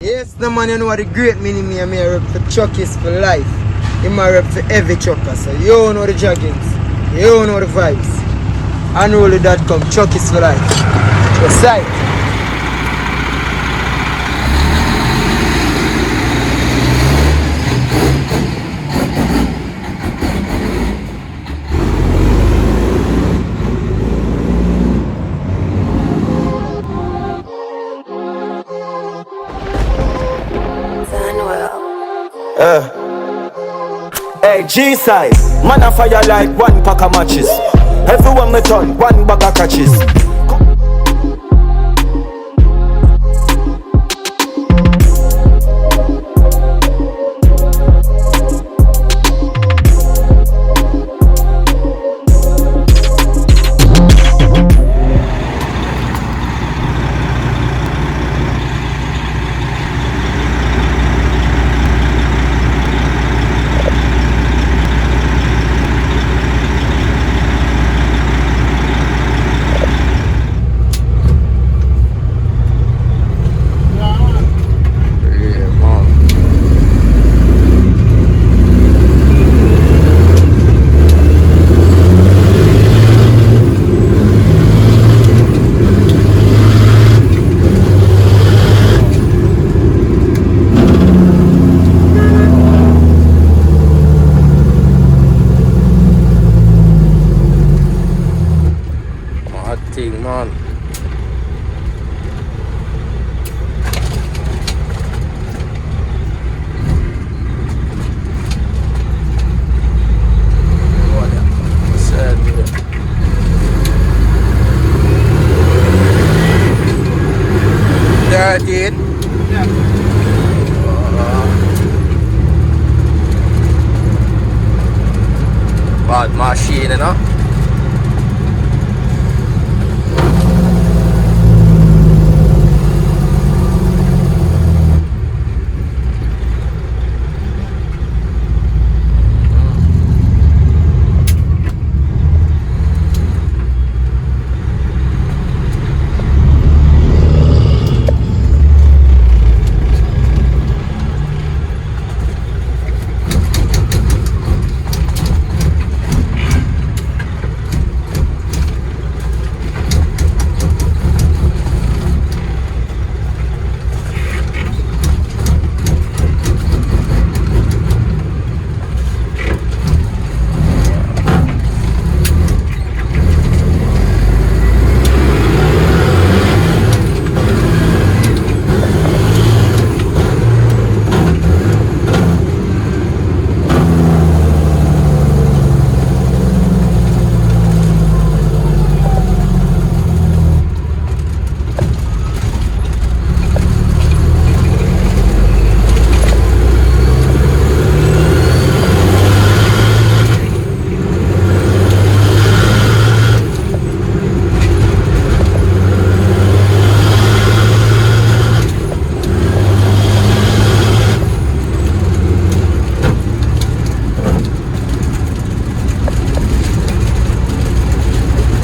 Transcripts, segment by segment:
Yes, the man, you know what the great meaning me rep for truckies for life. He my rep for every trucker. So you know the joggings, you know the vibes. Unruly.com, truckies for life. What's that? Hey, G-side, man a fire like one pack of matches. Everyone me turn, one bag of catches. Thing, man. There it is. Bad machine, you know.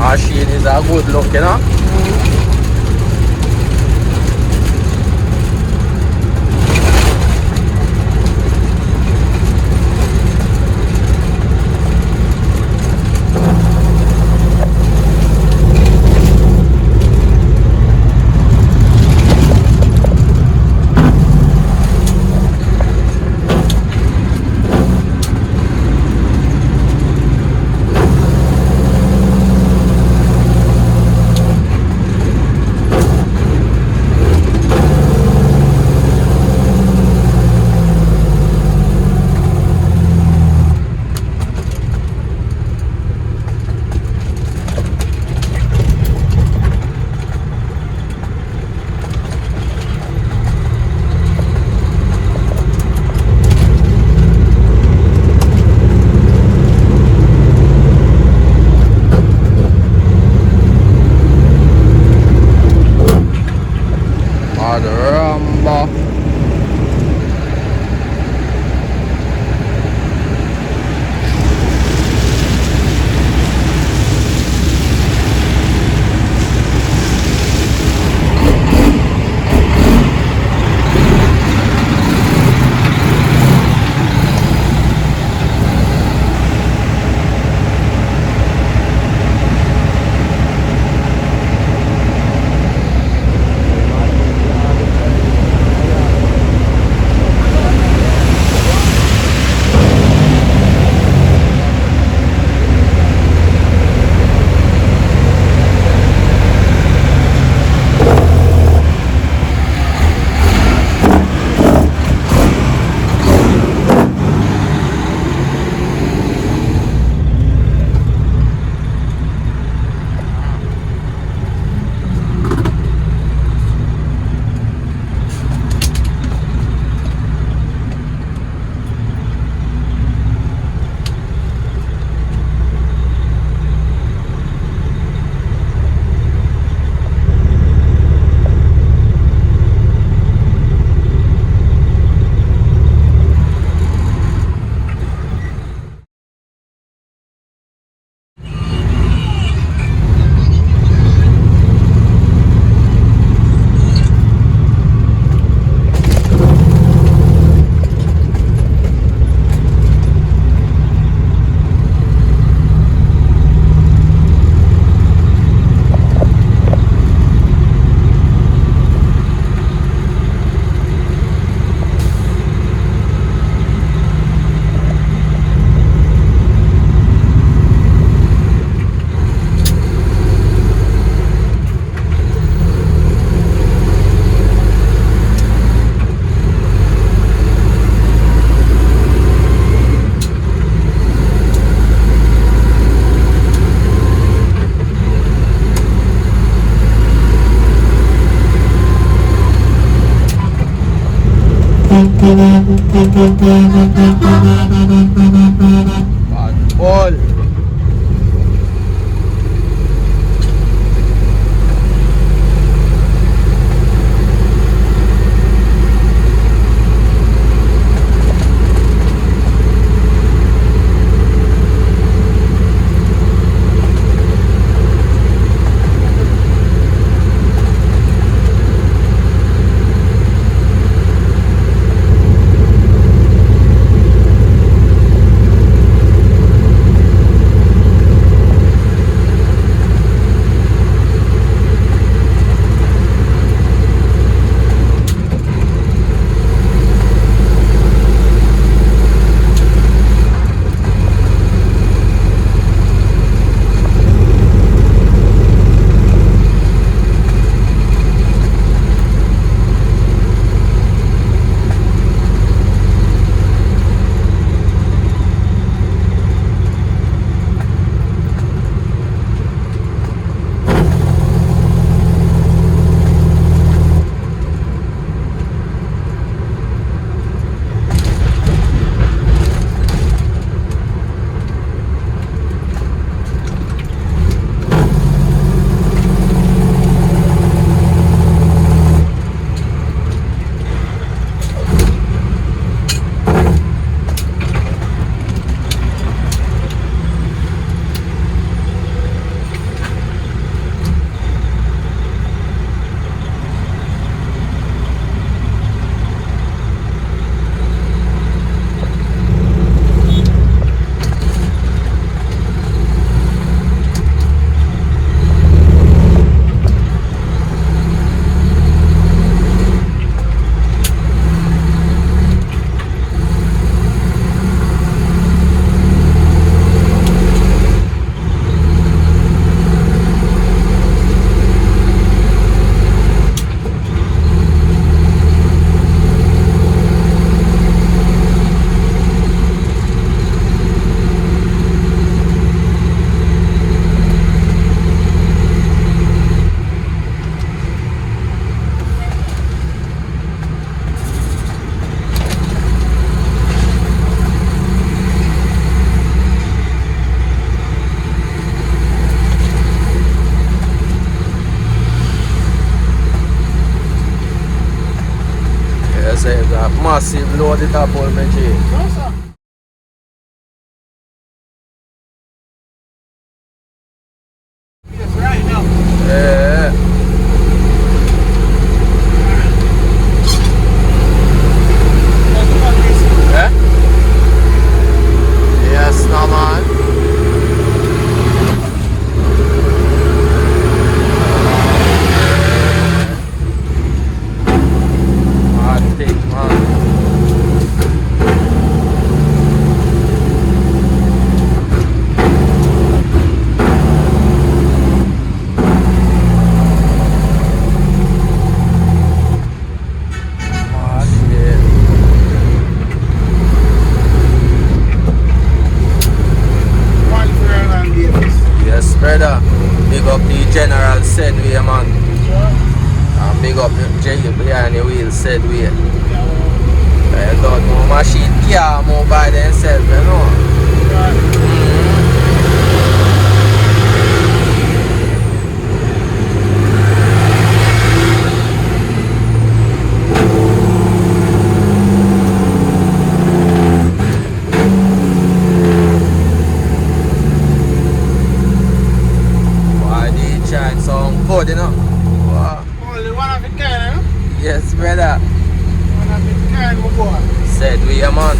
Machine is a good look, you know. Bad ball. Say that massive load it up on my G. Yes, right now. Yeah. Yeah? Yes, no man. I think, man. Yes, brother. Big up the General said we, man. And big up J behind the wheel said we. I don't know, machine can't move by themselves, you know. Why the chant sound good, you know? Wow. Only one of a kind, eh? Yes, brother. One of a kind, my boy. Said we, man.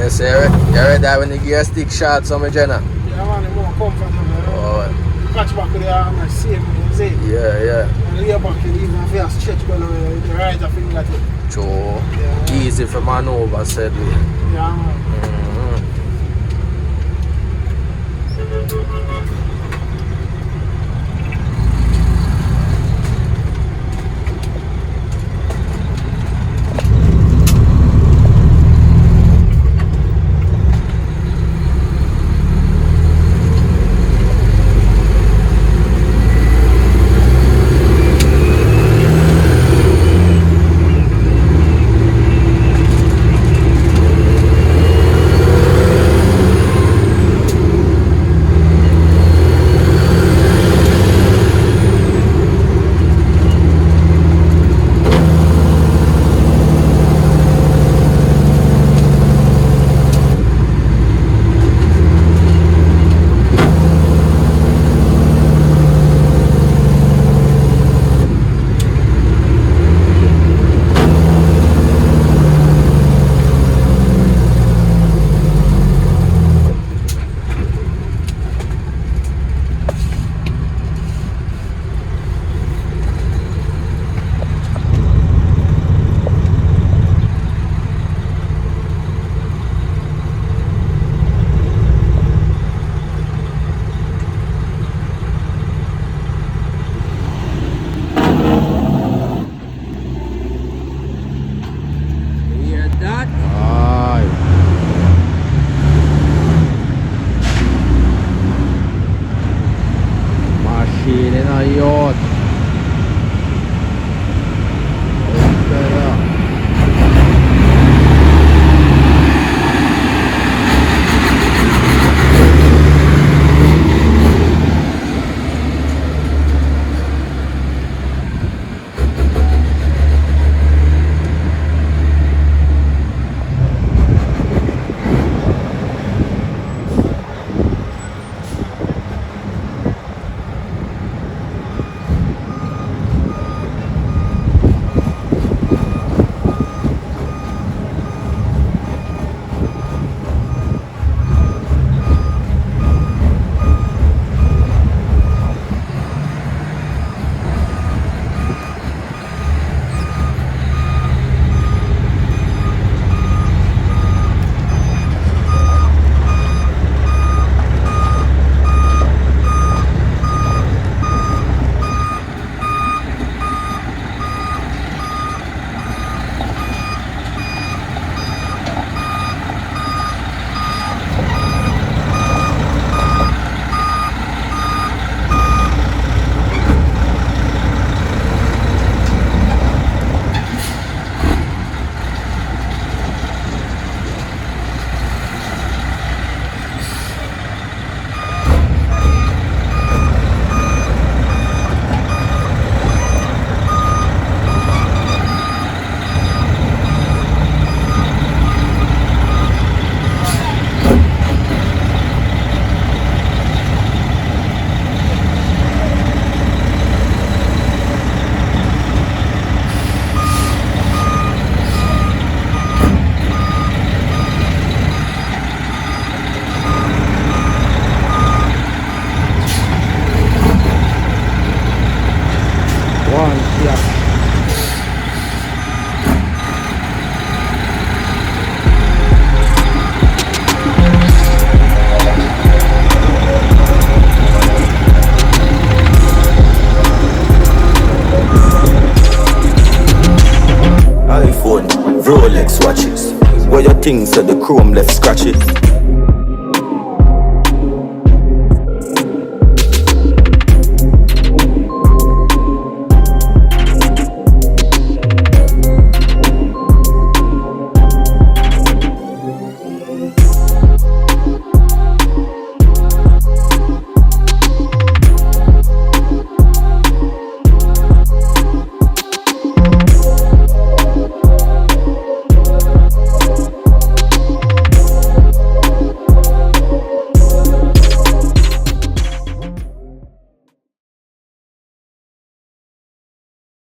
Yeah, so you ready when you give a stick shot, so my Jenna? Yeah, man, it's more comfortable. Oh, Catch back with the arm and save me, you see? yeah. And lay back, you even if you stretch going on the right finger tip. True. Yeah. Easy for maneuver, said we. Yeah, man. Machine na yun. iPhone, Rolex watches. Where your things at the chrome left scratches.